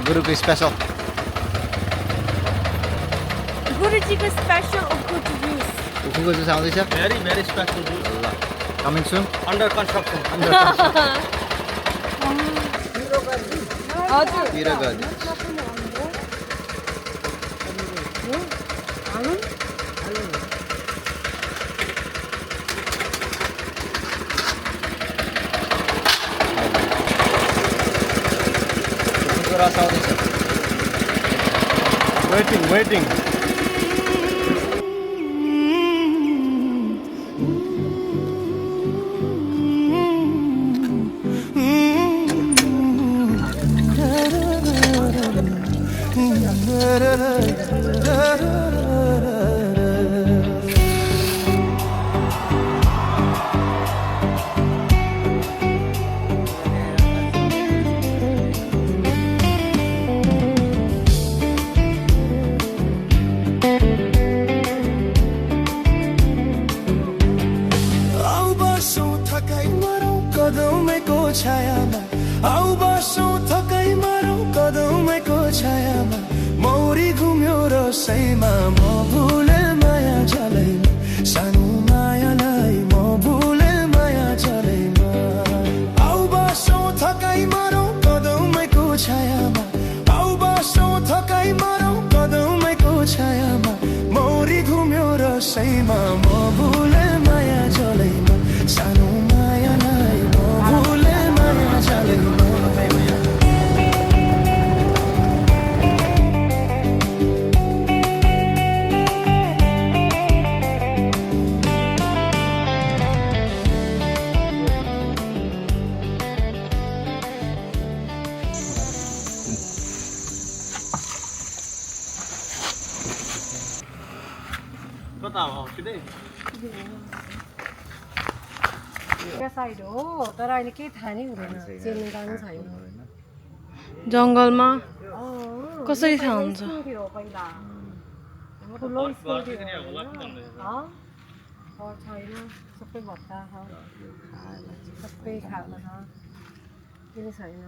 गुरुको special गुरुजीको special उखुको juice उखुको जुस आउँदैछ Very, very special juice. ल कमिङ सुन Under construction. हजुर पिरो गरिदिनु उखुको रस आउँदैछ Waiting. छायामा आऊ बसौँ थकाइ मारौँ कदमैको छायामा मौरी घुम्यो रसैमा म भुले माया जलैमा सानो मायालाई म भुले माया जलैमा आऊ बसौँ थकाइ मारौँ कदमैको छायामा आऊ बसौँ थकाइ मारौँ कदमैको छायामा मौरी घुम्यो रसैमा म भुले माया जलैमा सानो मायालाई म भुले माया जलैमा कता हो सिधै यो साइड हो तर अहिले केही थाहा नै हुँदैन चिन्नु जानु छैन जङ्गलमा अँ, कसरी यो थाहा पहिला हुन्छ? स्कुल थियो पहिला ठुलो स्कुल थियो होइन? घर छैन सबै भत्ता छ सबै खाएको छ केही छैन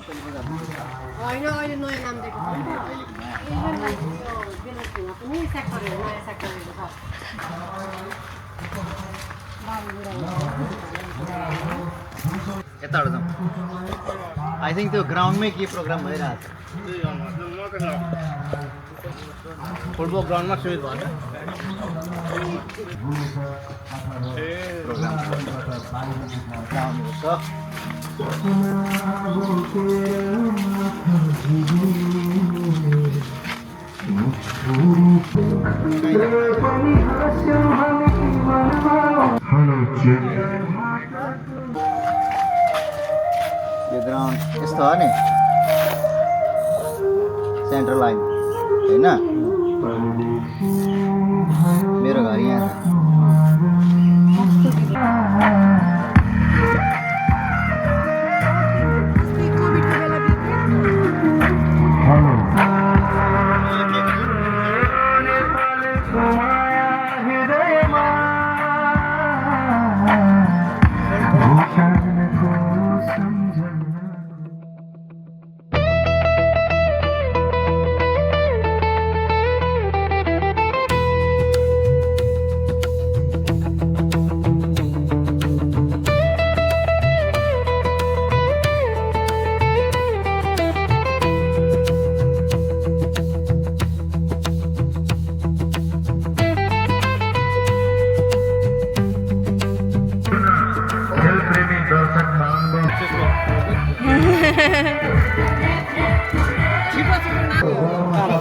होइन अहिले नयाँ नाम दिएको छ नि त बेलायतमा पनि सेक्टरहरू नयाँ सेक्टरहरू छ यताबाट जाउँ आई थिङ्क त्यो ग्राउन्डमै के प्रोग्राम भइरहेको छ फुटबल ग्राउन्डमा सुइट भयो प्रोग्राम ग्राउन्ड छ यो ग्राउन्ड यस्तो हो नि सेन्ट्रल लाइन होइन मेरो घर यहाँ छ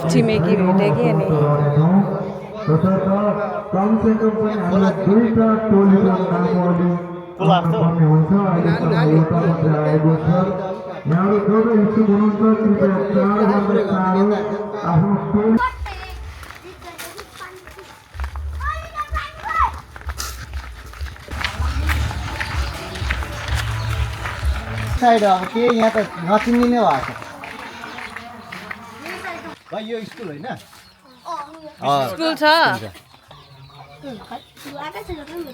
छिमेकी भेटेँ नि साइड अब के यहाँ त नचिन्ने नै भएको भाइ यो स्कुल होइन स्कुल छ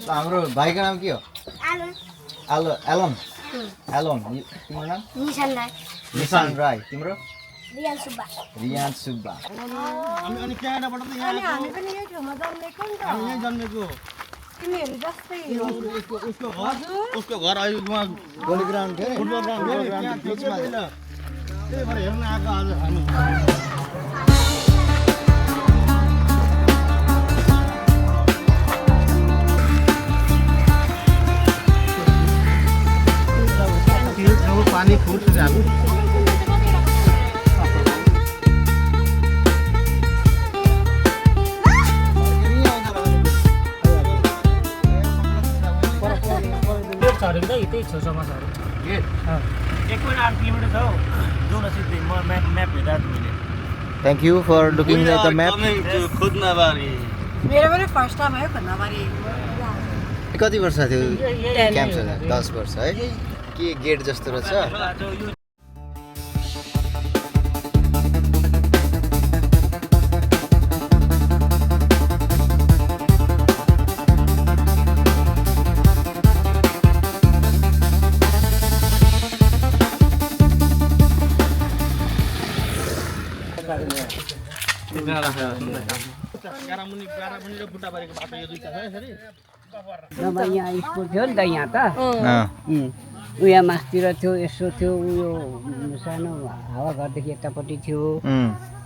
हाम्रो भाइको नाम के हो एलोन एलोन तिम्रो नाम निशान राई तिम्रो रियान सुब्बा अनि क्यानाडाबाट त यहाँ हामी पनि यही ठाउँमा जन्मेको नि त हामी यहीँ जन्मेको तिमीहरू जस्तै हो उसको घर अहिले उहाँ गोली ग्राउन्ड थियो फुटबल ग्राउन्ड थियो नि, त्यहाँ थियो कि पहिला। त्यही भएर हेर्न आएको आज हामी पानी फुट जानु त्यही छेउछाउमा छ एक मिनट 8 किलोमिटर छ हौ जाउँ न सिधै म म्याप हेर्दा मैले thank you for looking at the map Khudunabari मेरो पनि फर्स्ट टाइम आयो खन्दाबारी कति वर्ष थियो क्याम्प छ 10 वर्ष है के गेट जस्तो रहेछ गारामुनि र बुट्टाबारीको बाटो यो दुईटा छ यसरी नभए यहाँ स्कुल थियो नि त यहाँ त अँ उयो मासतिर थियो यसो थियो उयो सानो हावाघरदेखि यतापट्टि थियो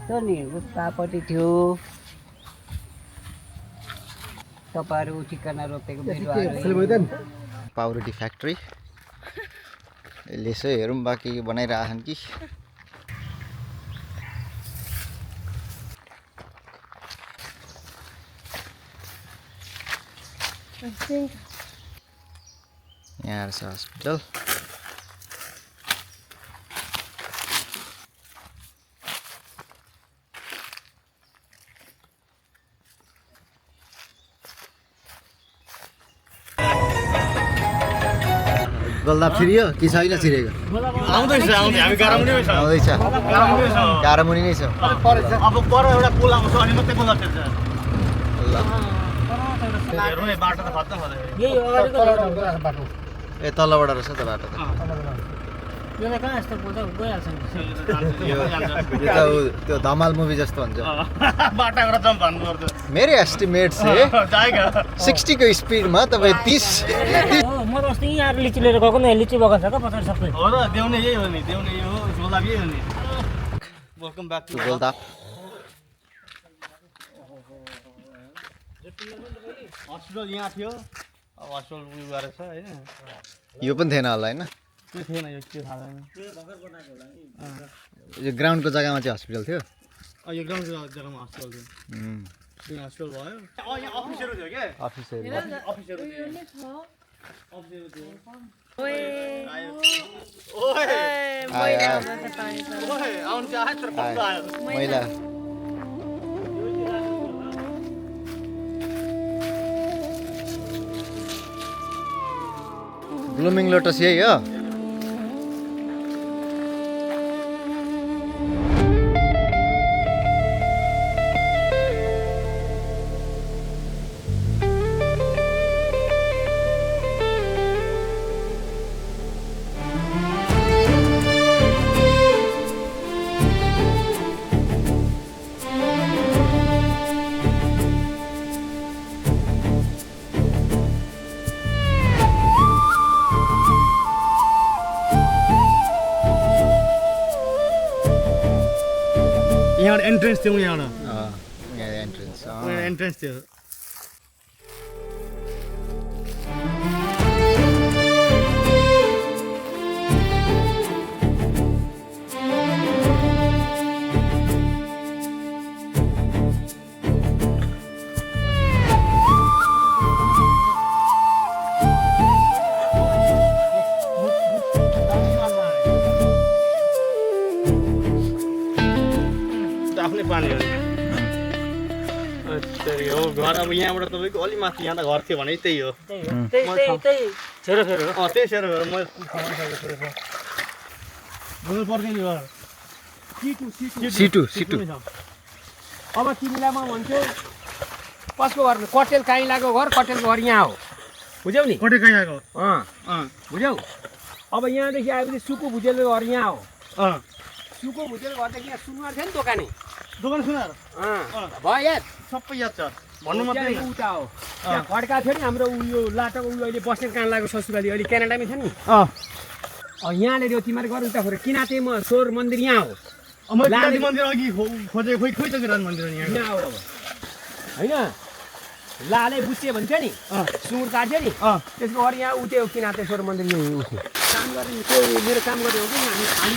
त्यो नि उतापट्टि थियो तपाईँहरू ठिकाना रोपेको बिरुवाहरू पाउरोटी फ्याक्ट्री यसले यसो हेरौँ बाँकी बनाइरहेछन् कि यहाँ छ हस्पिटल गल्दा छिरियो कि छैन छिरेको आउँदैछ हामी गारामुनिमै छ आउँदैछ गारामुनिमै छ गारामुनि नै छ अब पर एउटा पुल आउँछ अनि मात्रै पुल अटेर्छ ल हेर्नु नि बाटो त खत्तम भयो यही अगाडिको बाटो ए तलबाट रहेछ त बाटो त यो त कहाँ यस्तो बोल्दा गइहाल्छ नि यो त त्यो धमाल मुभी जस्तो हुन्छ बाटाबाट जम्प भन्नु पर्छ मेरो एस्टिमेट चाहिँ जाएगा 60 को स्पिडमा तपाईँ 30 हो म त अस्ति यहाँ लिची लिएर गएको नि लिची बगान छ क्या पछाडि सबै हो र देउने यही हो नि देउने यो हो झोला यही हो नि वेलकम ब्याक टु बोल्दा हस्पिटल यहाँ थियो अब हस्पिटल उयो गरेको छ होइन यो पनि थिएन होला होइन त्यो थिएन यो के थाहा छैन यो ग्राउन्डको जग्गामा चाहिँ हस्पिटल थियो यो ग्राउन्डको जग्गामा हस्पिटल थियो त्यो हस्पिटल भयो यहाँ अफिसहरू थियो क्या अफिसहरू अफिसहरू थियो अफिसहरू थियो ओए आयो ओए आउनु चाहिँ आयो तर कस्तो आयो मैला ब्लुमिङ लोटस यही हो यहाँ एन्ट्रेन्स थियो यहाँ यहाँ एन्ट्रेन्स एन्ट्रेन्स थियो आफ्नै पानी हो हो घर अब यहाँबाट तपाईँको अलि माथि यहाँ त घर थियो भने त्यही हो त्यही छेरो त्यही छेरो म बुझ्नु पर्दैन नि घर सिटु अब तिमीलाई म भन्छु कसको घर कटेल काहीँ लागेको घर कटेलको घर यहाँ हो बुझ्यौ नि कटै कहीँ आएको बुझ्यौ अब यहाँदेखि आएपछि सुकु भुजेलको घर यहाँ हो सुकु भुजेलको घरदेखि यहाँ सुनवार थियो नि दोकाने दोकान सुनाएर भयो याद सबै याद छ भन्नु मात्रै त्यहाँदेखि उता हो त्यहाँ खड्का थियो नि हाम्रो उयो लाटोको उयो अहिले बस्ने कहाँ लागेको ससुराली अहिले क्यानाडामै छ नि यहाँनिर यो तिमीहरू घर उता खोर किनाते म स्वर मन्दिर यहाँ हो लाली मन्दिर अघि खोजेको खोइ त राज मन्दिर यहाँ हो अब होइन लाले बुच्चे भन्छ नि सुँगुर काट्यो नि त्यसको घर यहाँ उठ्यो किनाते स्वर मन्दिर यहीँ उठ्यो काम गर्ने त्यो मेरो काम गर्ने हो कि हामी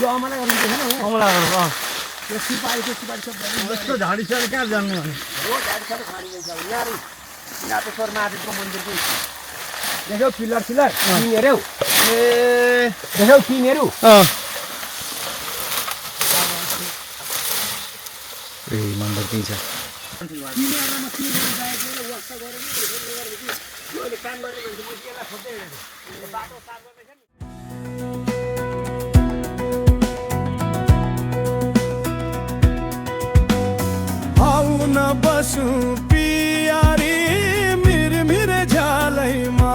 यो अमला गर्नु अमला त्यो सुपारी सब जस्तो झाडी छ कहाँ जान्नु भने हो झाडी सब खाँदैछ यहाँ किनाते स्वर महादेवको मन्दिरको देख्यौ पिलर किनेरौ देख्यौ किनेरौ ए नम्बर 3 छ आउन बसु पियारी मिरमिरे झालैमा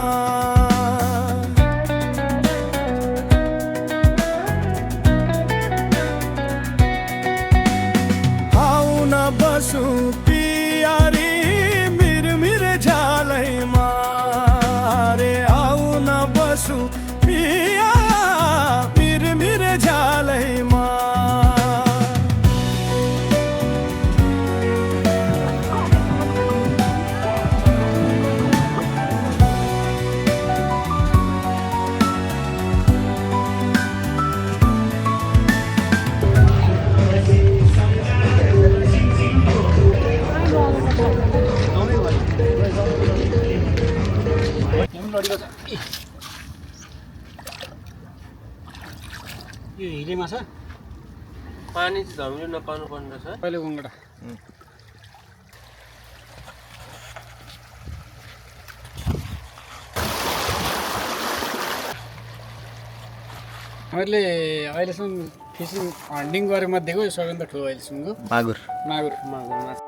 आउन बसु पियारी मिरमिरे झालैमा रे आउन बसु पिया मिरमिरे झालैमा यो हिलेमा छ पानी चाहिँ हामीले नपाउनु पर्ने रहेछ कहिले गङ्गडा मैले अहिलेसम्म फिसिङ हन्टिङ गरे मध्येको यो सबैभन्दा ठुलो अहिलेसम्मको मागुर मागुर माछा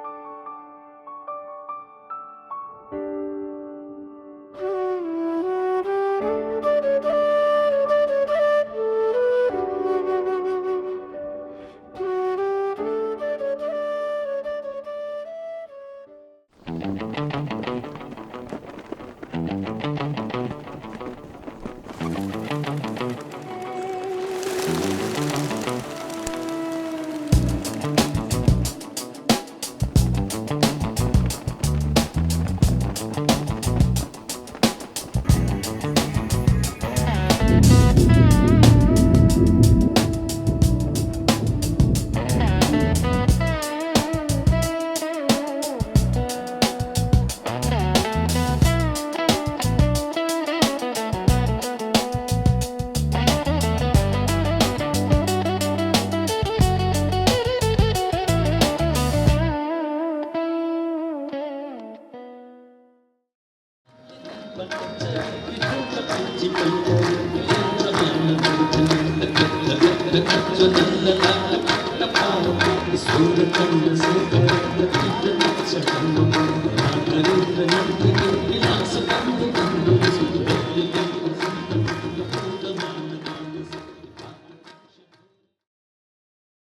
सूरत